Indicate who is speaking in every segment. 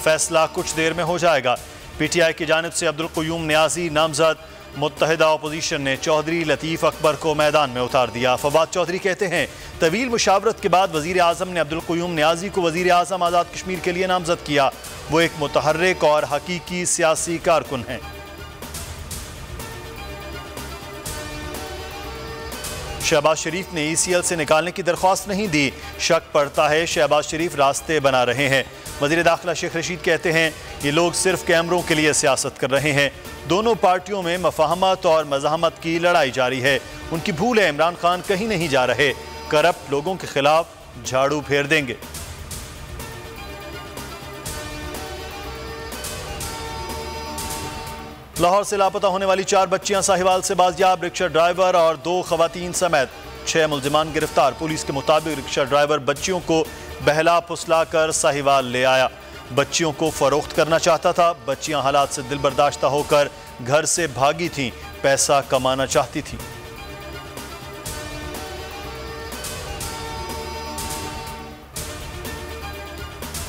Speaker 1: फैसला कुछ देर में हो जाएगा। PTI की जानिब से अब्दुल क़य्यूम नियाज़ी नामजद, मुत्तहिदा अपोजिशन ने चौधरी लतीफ़ अकबर को मैदान में उतार दिया। फवाद चौधरी कहते हैं, तवील मुशावरत के बाद वज़ीर आज़म ने अब्दुल क़य्यूम नियाज़ी को वज़ीर आज़म आज़ाद कश्मीर के लिए नामजद किया। वो एक मुतहर्रिक और हकीकी सियासी कारकुन हैं। शहबाज शरीफ ने ECL से निकालने की दरख्वास्त नहीं दी। शक पड़ता है शहबाज शरीफ रास्ते बना रहे हैं। वज़ीर दाखिला शेख रशीद कहते हैं, ये लोग सिर्फ कैमरों के लिए सियासत कर रहे हैं। दोनों पार्टियों में मफाहमत और मज़ाहमत की लड़ाई जारी है। उनकी भूल है, इमरान खान कहीं नहीं जा रहे। करप्ट लोगों के खिलाफ झाड़ू फेर देंगे। लाहौर से लापता होने वाली 4 बच्चियां साहिवाल से बाजियाब। रिक्शा ड्राइवर और 2 खवातीन समेत 6 मुल्जिमान गिरफ्तार। पुलिस के मुताबिक रिक्शा ड्राइवर बच्चियों को बहला फुसला कर साहिवाल ले आया। बच्चियों को फरोख्त करना चाहता था। बच्चियां हालात से दिलबर्दाश्ता होकर घर से भागी थीं, पैसा कमाना चाहती थीं।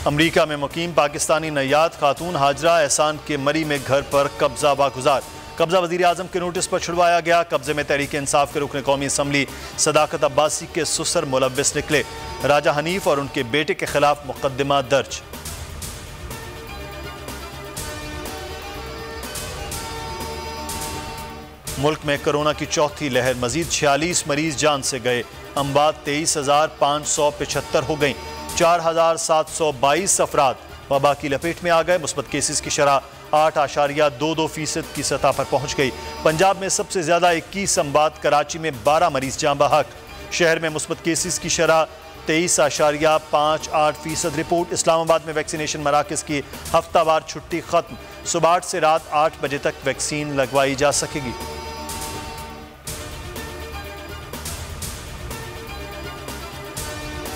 Speaker 1: अमरीका में मुकीम पाकिस्तानी नैयाद खातून हाजरा एहसान के मरी में घर पर कब्जा बागुजार। कब्जा वज़ीर आज़म के नोटिस पर छुड़वाया गया। कब्जे में तहरीक इंसाफ के रुकन कौमी असम्बली सदाकत अब्बासी के सुसर मुलव्विस निकले। राजा हनीफ और उनके बेटे के खिलाफ मुकदमा दर्ज। मुल्क में कोरोना की चौथी लहर, मजीद 46 मरीज जान से गए। अम्बात 23,575 हो गई। 4,722 अफराद वबा की लपेट में आ गए। मुस्बत केसेस की शरह 8.22% की सतह पर पहुंच गई। पंजाब में सबसे ज्यादा 21 अम्बात, कराची में 12 मरीज जाँ बहक। शहर में मुस्बत केसेस की शरह 23.58% रिपोर्ट। इस्लामाबाद में वैक्सीनेशन मराकज़ की हफ्तावार छुट्टी खत्म। सुबह 8 से रात 8 बजे तक वैक्सीन लगवाई जा सकेगी।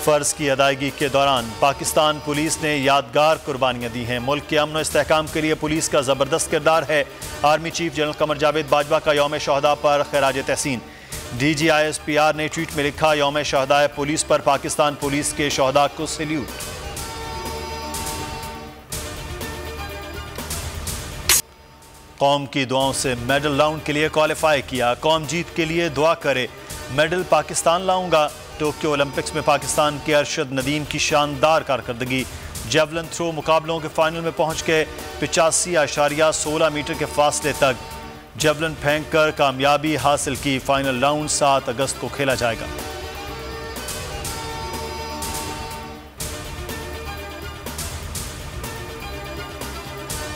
Speaker 1: फ़र्ज की अदायगी के दौरान पाकिस्तान पुलिस ने यादगार कुर्बानियां दी हैं। मुल्क के अमन और इस्तेहकाम के लिए पुलिस का ज़बरदस्त किरदार है। Army chief general Qamar Javed Bajwa का यौम शहदा पर खैराज तहसीन। DGISPR ने ट्वीट में लिखा, यौम शहदा पुलिस पर पाकिस्तान पुलिस के शहदा को सैल्यूट। कौम की दुआओं से मेडल राउंड के लिए क्वालिफाई किया। कौम जीत के लिए दुआ करे, मेडल पाकिस्तान लाऊंगा। टोक्यो ओलंपिक्स में पाकिस्तान के अरशद नदीम की शानदार कारकर्दगी। जेवलिन थ्रो मुकाबलों के फाइनल में पहुंच गए। 85.16 मीटर के फासले तक जेवलिन फेंक कर कामयाबी हासिल की। फाइनल राउंड 7 अगस्त को खेला जाएगा।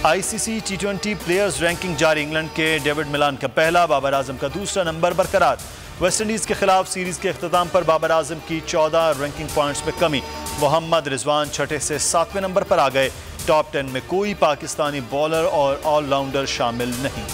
Speaker 1: ICC T20 प्लेयर्स रैंकिंग जारी। इंग्लैंड के डेविड मिलान का पहला, बाबर आजम का दूसरा नंबर बरकरार। वेस्टइंडीज के खिलाफ सीरीज के अख्ताम पर बाबर आजम की 14 रैंकिंग पॉइंट्स में कमी। मोहम्मद रिजवान छठे से 7वें नंबर पर आ गए। टॉप 10 में कोई पाकिस्तानी बॉलर और ऑलराउंडर शामिल नहीं।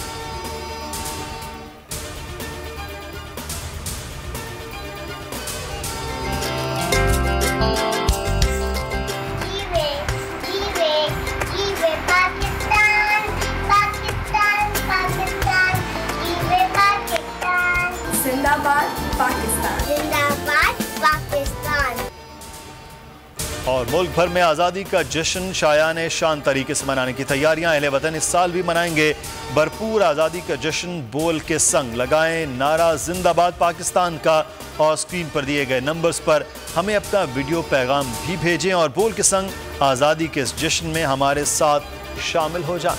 Speaker 2: जिंदाबाद पाकिस्तान, जिंदाबाद पाकिस्तान।
Speaker 1: और मुल्क भर में आज़ादी का जश्न शायान शान तरीके से मनाने की तैयारियां। अहले वतन इस साल भी मनाएंगे भरपूर आज़ादी का जश्न। बोल के संग लगाएं नारा जिंदाबाद पाकिस्तान का और स्क्रीन पर दिए गए नंबर्स पर हमें अपना वीडियो पैगाम भी भेजें और बोल के संग आज़ादी के इस जश्न में हमारे साथ शामिल हो जाएं।